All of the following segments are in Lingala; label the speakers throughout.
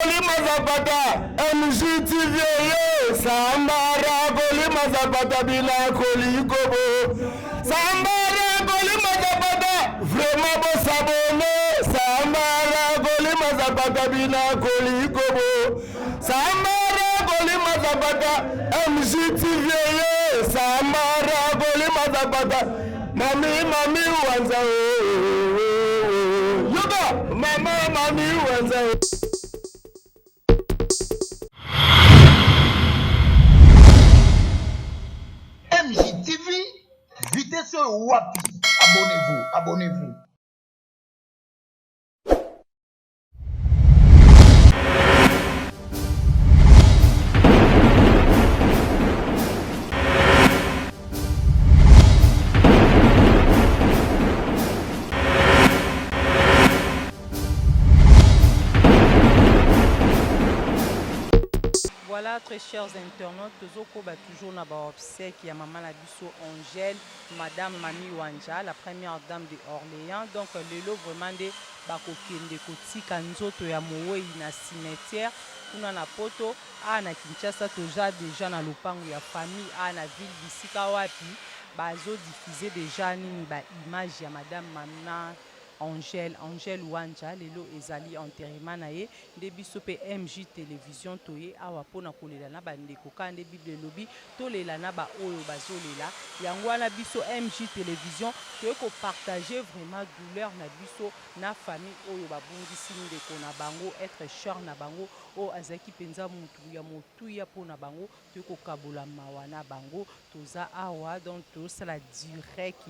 Speaker 1: Mazapata MGTV Sambara Goli Mazapata Bila Koli Kobo Sambara Goli Mazapata Vraiment bon s'abonner Sambara Goli Mazapata Bila Koli Kobo Sambara Goli Mazapata MGTV Sambara Goli Mazapata Mami Wanza Yoga Mami Wanza
Speaker 2: MJTV, vitesse wapi. Abonnez-vous.
Speaker 3: Voilà, très chers internautes, toujours na obsèque ya maman la biso Angèle, madame Mami Wanja, la première dame de Orléans. Donc lelo vraiment de bakokende kotika nzoto ya mowe na cimetière kuna na poto na Kinshasa déjà na lopango ya famille na ville bisika wapi bazo diffuser déjà nini ba image ya madame Mama Angèle Wanja lelo ezali enterrement na ye nde biso pe MJ télévision toye awa pona kolela na bandeko kande bible lobby tolela na ba oyo bazolela yango wana biso MJ télévision toye ko partager vraiment douleur na biso na famille oyo babungisi ndeko na bango être cher na bango o azaki penza mutu ya motuya pona bango toye ko kabola mawa na bango toza awa donc to sala direct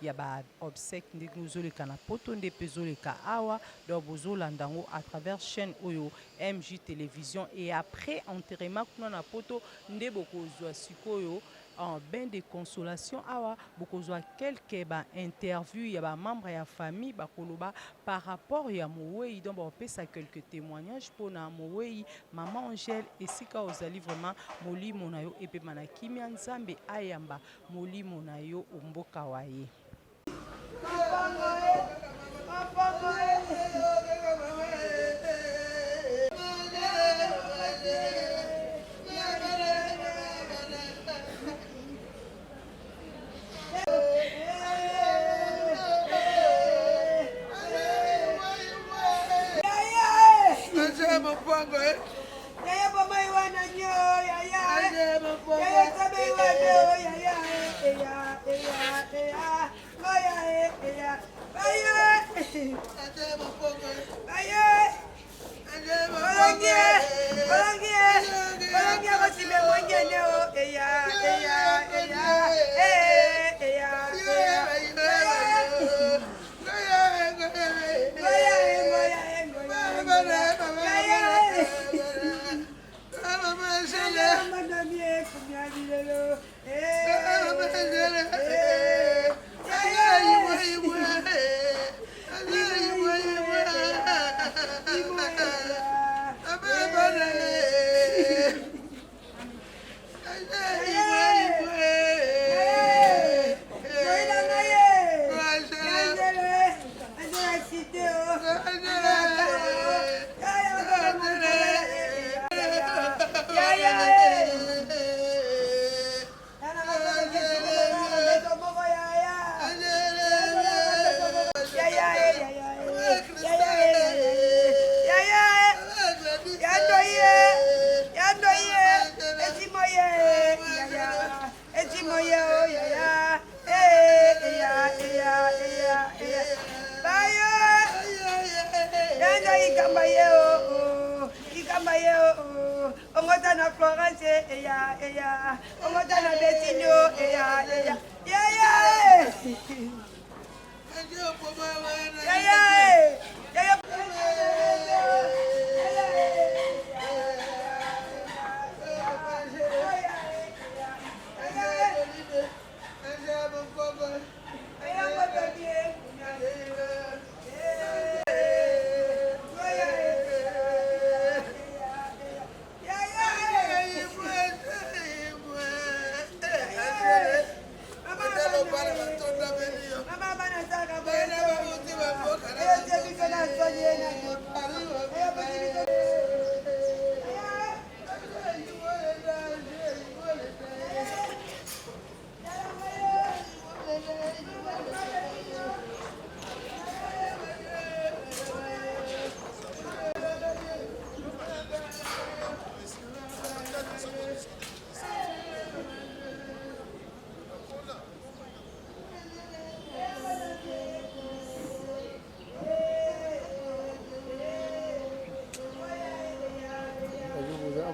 Speaker 3: ya ba obsèque ndenge ozoleka na poto nde pezoleka awa donc bozolandango à travers chaîne oyo MJ télévision et après enterrement kuna na poto nde bokozwa sikoyo en bain de consolation awa bokozwa quelques ba interview ya ba membre ya famille bakoloba par rapport ya Mowei donc bapesa quelques témoignages pona Mowei maman Angèle esika ozali vraiment molimo na yo epema na kimia nzambe ayamba molimo na yo omboka waye.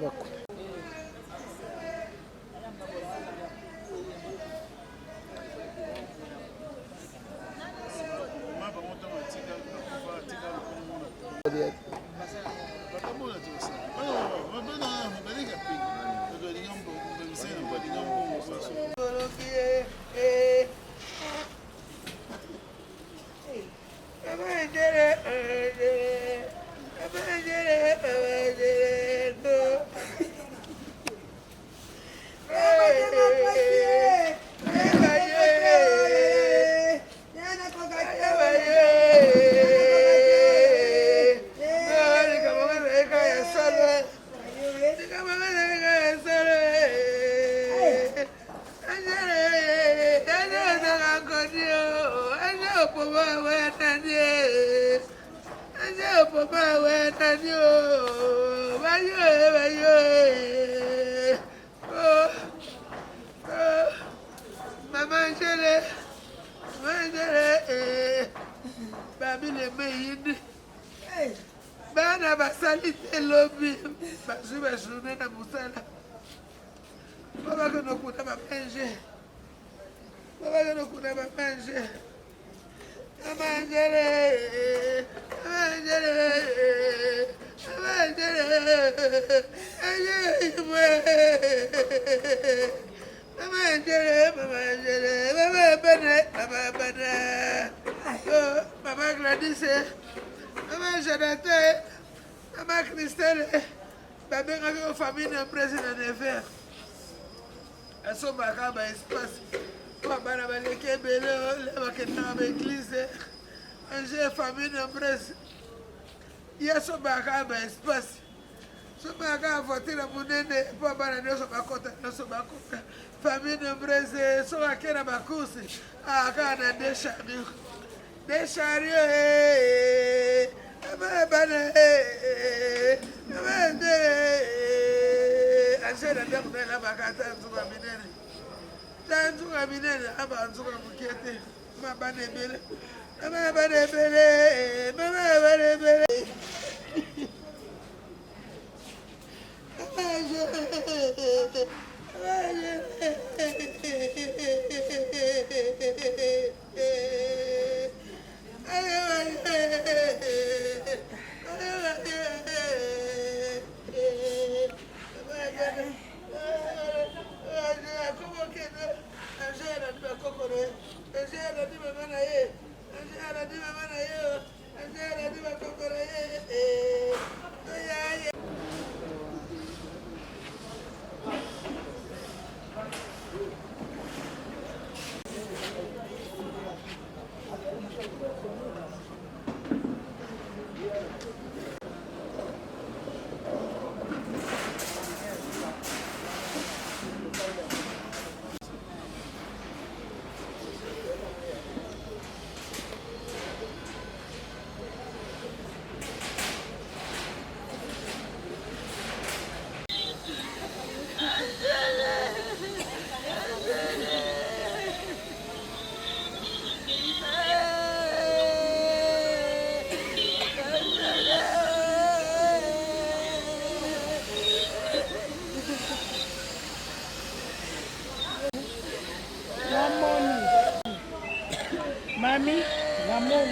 Speaker 1: bako. Bana basalite lobi basuba journée na musala baba kono kuna ba manger amangere Mama Gladys, Mama Jonathan, Mama Christelle, Mama avec famille de président de fer. Elles sont marquées par espace. Papa n'a pas les kébélés, les maquettes dans l'église. J'ai famille de presse. Il y a son marqué par espace. Son marqué à voter la monnaie. Papa n'a pas de famille de presse. Son marqué à ma course. Ah, quand on a des chariots. Des chariots. Achei até mulher na bacata nzuga minene. Tá nzuga minene aba nzuga mukete. Mama banebele. Mama banebele. Mama banebele.
Speaker 4: Mami, Ramon.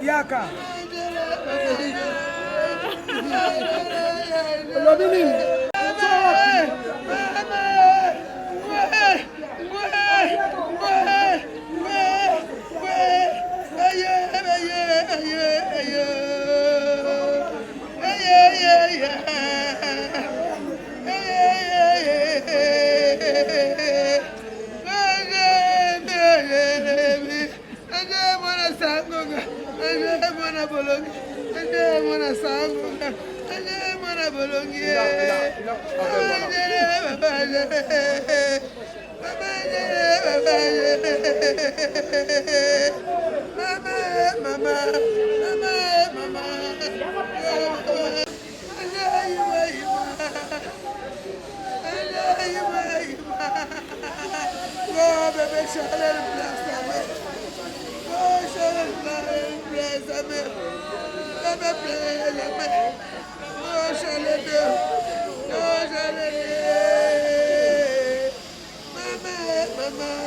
Speaker 1: Yaka. mwana bolongi, mwana sango, mwana bolongi. Mama. Bébé, chaleur, place ta main. Oh, chaleur, place ta main. Bébé, place la main. Oh, chaleur, oh, chaleur. Maman.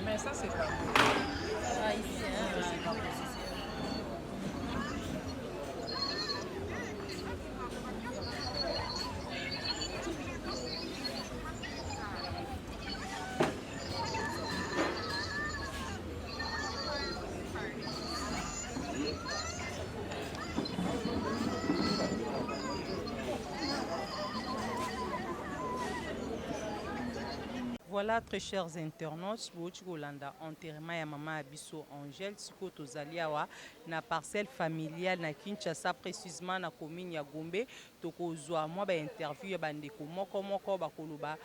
Speaker 3: Mais ça, c'est pas bon. Ah, ici, hein, c'est pas possible. Voilà, très chers internautes, Bolanda enterrement ya maman Abisso Angèle, siko tozali awa na parcelle familiale na Kinshasa, précisément na commune ya Gombe. Tokozwa mwa ba interview ya bandeko moko bakoloba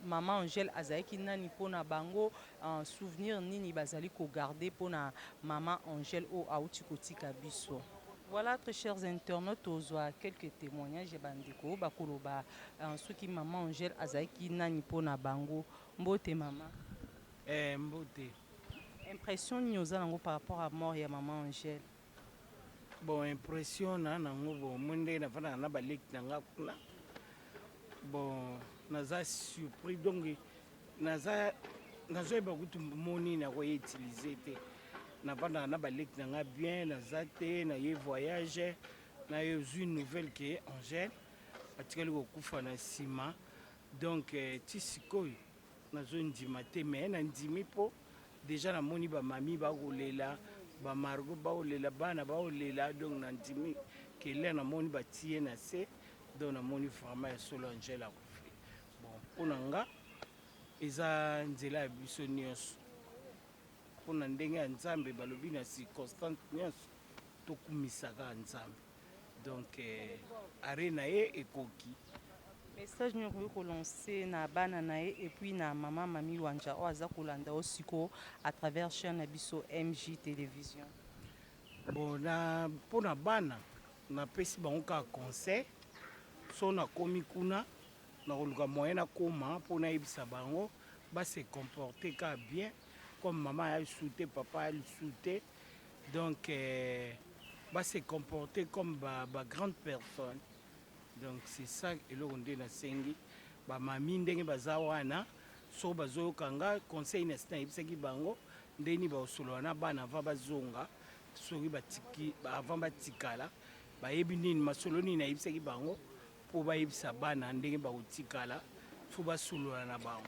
Speaker 3: maman Angèle azalaki nani pona bango, souvenir nini bazali ko garder pona maman Angèle o auti kotika biso. Voilà, très chers internautes, tozwa quelques témoignages ya bandeko bakoloba soki maman Angèle azalaki nani pona bango. Mbote maman.
Speaker 5: Mbote.
Speaker 3: Impression ni ozango par rapport à mort ya maman Angèle.
Speaker 5: Bon, impression na nango bon monde na fana na balek nanga kuna. Bon, naza surpris donc naza ba kutu moni na ko utiliser te. Na fana na balek nanga bien naza te na ye voyage na yo une nouvelle que Angèle atikali ko kufa na sima. Donc tisikoyo nazo ndima te mais na ndimi po déjà na moni ba mami ba kolela ba margo ba kolela bana ba kolela donc na ndimi kele na moni ba tie na se donc na moni vraiment solo Angèle akufi. Bon pona nga eza nzela ya biso nyonso pona ndenge ya Nzambe balobi na circonstance nyonso tokumisaka Nzambe donc arena ye ekoki.
Speaker 3: Message nous avons lancé na bana nae et puis na maman Mami Wanja o aza kolanda osiko à travers chaîne biso MJ télévision.
Speaker 5: Bon na pona bana na pesi bango ka conseil so na komi kuna na koluka moyen na koma pona yebisa bango ba se comporter ka bien comme maman a souté papa a souté donc ba se comporter comme ba grande personne. Donc c'est ça que l'on dit na sengi ba mami ndenge baza wana so bazo kanga conseil na sina ibisaki bango ndeni ba osolo na bana va bazonga soki batiki avant batikala ba yebi nini masolo nini na ibisaki bango po ba yebisa bana ndenge ba otikala fo ba solo na bango.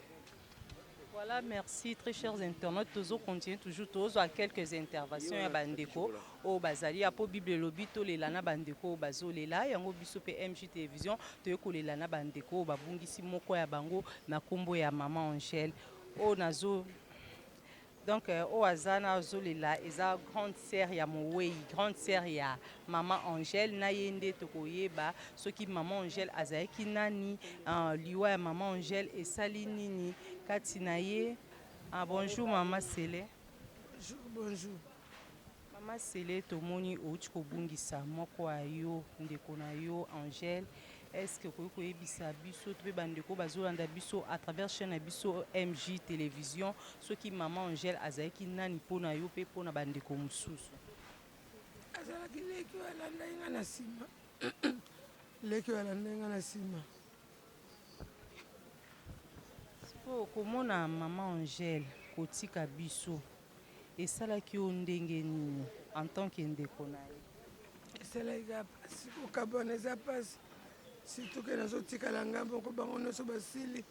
Speaker 3: Voilà, merci très chers internautes. Toujours continue toujours toujours à quelques interventions ya bandeko au bazali apo Bible lobito le lana bandeko bazo lela yango biso pe MJ télévision to le lana bandeko babungisi moko ya bango na kombo ya maman Angèle o nazo. Donc, au Azana Zolela, eza grande sœur ya Mowei, grande sœur ya maman Angèle, na yende tokoyeba, ce qui maman Angèle azaeki nani, liwa ya maman Angèle et sali nini, katinaye. Bonjour maman Sele.
Speaker 1: Bonjour, bonjour.
Speaker 3: Maman Sele tomoni outi kobungisa moko ayo ndeko na yo Angèle. Est-ce que vous pouvez biso to bandeko bazolanda biso à travers chaîne biso MJ télévision ce qui maman Angèle azaiki nani pona yo pe pona bandeko mususu
Speaker 1: Azalaki leki walanda inga na sima. Leki walanda inga na sima.
Speaker 3: po komona maman Angèle kotika biso esalaki yo ndenge nini en tant que ndeko na ye
Speaker 1: esalaki pasi kokabwana eza pasi surtout ke nazotikala ngambo moko bango nyonso basili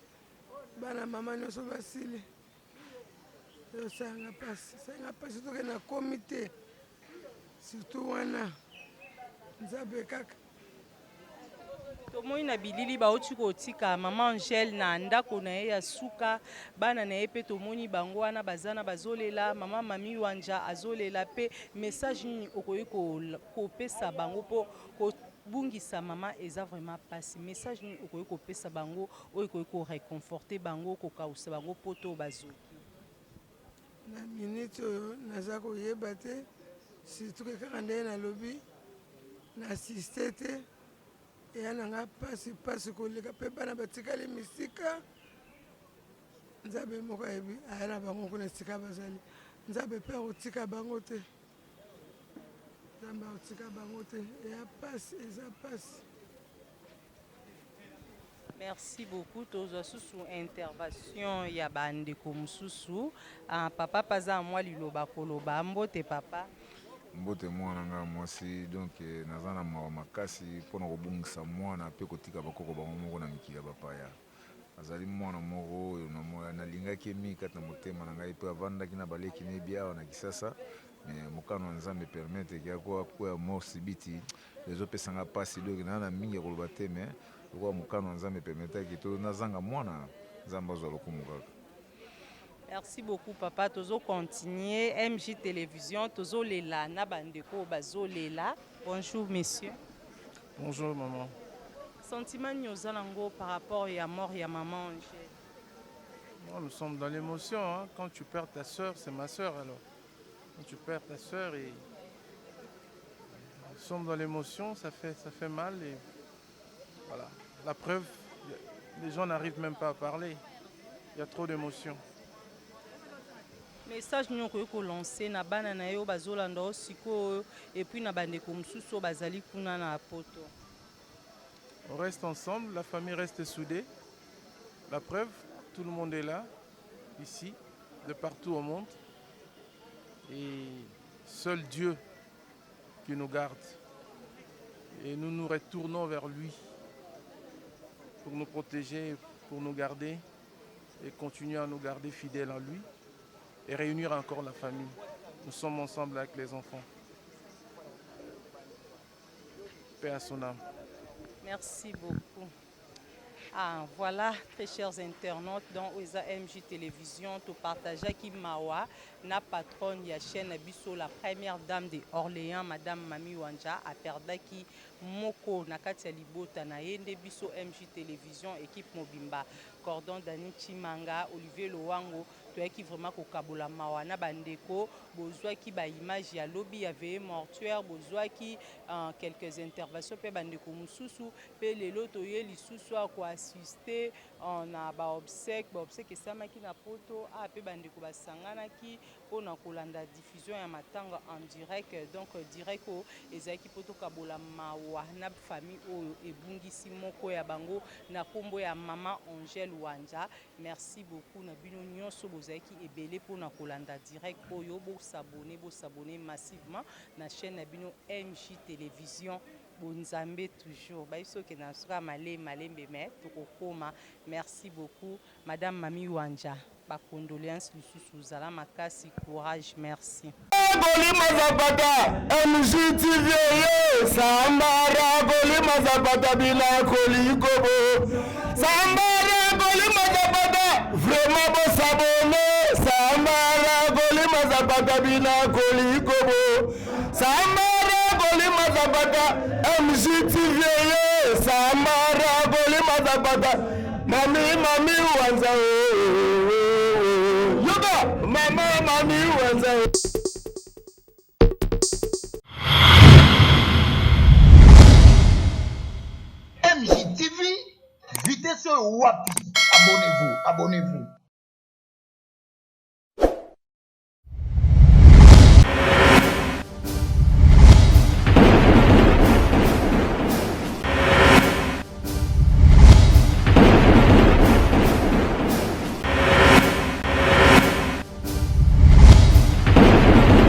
Speaker 1: bana mama nyonso basili esalanga pasi surtout ke nakomi te surtout wana nzambe kaka
Speaker 3: tomoni na bilili bauti kotika maman Angèle na ndako na ye ya suka bana na ye mpe tomoni bango wana bazana bazolela mama mami wanja azolela mpe message nini okoki kopesa bango mpo kobungisa mama eza vraiment pasi message nini okoki kopesa bango oyo ekoki koreconforte bango kokausa bango mpo to bazoki
Speaker 1: na minute oyo naza koyeba te surtout ke kaka ndenge nalobi na asiste te eya nanga pasi koleka mpe bana batikali misika nzambe moko ayebi aya na bango kuna esika bazali nzambe mpe akotika bango te nzambe akotika bango te eya pasi eza pasi.
Speaker 3: Merci beaucoup tozwa susu intervention ya bandeko mosusu papa paza mwa liloba koloba mbote papa
Speaker 6: mbote mwana nga mwasi donc naza na mawa makasi mpona kobungisa mwana mpe kotika bakoko bango moko na mikili ya bapaya azali mwana moko oyo nalingaki emi kati na motema na ngai mpe avandaki na baleki nebi awa na kisasa me mokano ya nzambe permettre kiakoya mort sibiti ezopesanga mpasi donc naa na mingi ya koloba te me lokola mokano ya nzambe permetaki to nazanga mwana nzambe azwa lokumu kaka.
Speaker 3: Merci beaucoup papa tozo continuer MJ télévision tozo lela na bandeko bazo lela. Bonjour messieurs.
Speaker 7: Bonjour maman.
Speaker 3: Sentiment nyozanango par rapport à mort ya maman Angèle.
Speaker 7: Nous sommes dans l'émotion hein. Quand tu perds ta soeur, c'est ma soeur alors. Quand tu perds ta soeur et nous sommes dans l'émotion, ça fait mal et voilà. La preuve, les gens n'arrivent même pas à parler. Il y a trop d'émotions.
Speaker 3: Message nous ko lancer na bana na yo bazolanda osiko et puis na bandeko mususu bazali kuna na poto.
Speaker 7: On reste ensemble, la famille reste soudée. La preuve, tout le monde est là, ici, de partout au monde. Et seul Dieu qui nous garde. Et nous nous retournons vers lui pour nous protéger, pour nous garder et continuer à nous garder fidèles à lui et réunir encore la famille. Nous sommes ensemble avec les enfants. Paix à son âme.
Speaker 3: Merci beaucoup. Voilà, très chers internautes, dans OESA MJ Télévision, tout partager qui mawa, na patronne ya chaîne Bisso, la première dame de Orléans, Madame Mami Wanja, a perdaki Moko, Nakatia Libota, na yende Bisso MJ Télévision, équipe Mobimba, Cordon Dani Chimanga, Olivier Loango, qui vraiment kokabola mawana bandeko bozwa ki ba image ya lobby ya veille mortuaire bozwa ki quelques interventions pe bandeko mususu pe lelo toye lisusu ko assister na ba obsèque esamaki na poto pe bandeko basangana ki pona kolanda diffusion ya matanga en direct donc direct ko ezaki poto kabola mawa na famille oyo ebungisi moko ya bango na kombo ya maman Angèle Wanja. Merci beaucoup na bino nyonso bozaki ebele pona kolanda direct oyo bo s'abonner massivement na chaîne na bino MJ Télévision. bonzambe toujours baiso ke na soka malembe mais tokokoma. Merci beaucoup madame Mami Wanja, ba condoléances lisusu zala makasi, courage, merci.
Speaker 8: Golima Zapata MJTV Sambara Golima Zapata bila kolikobo Sambara Golima Zapata vraiment bon s'abonner Sambara Golima Zapata bila kolikobo Sambara Golima Zapata MJTV Sambara Golima Zapata Mami Wanza Yoga Mami Wanza.
Speaker 2: MJTV, vitesse wapi? Abonnez-vous.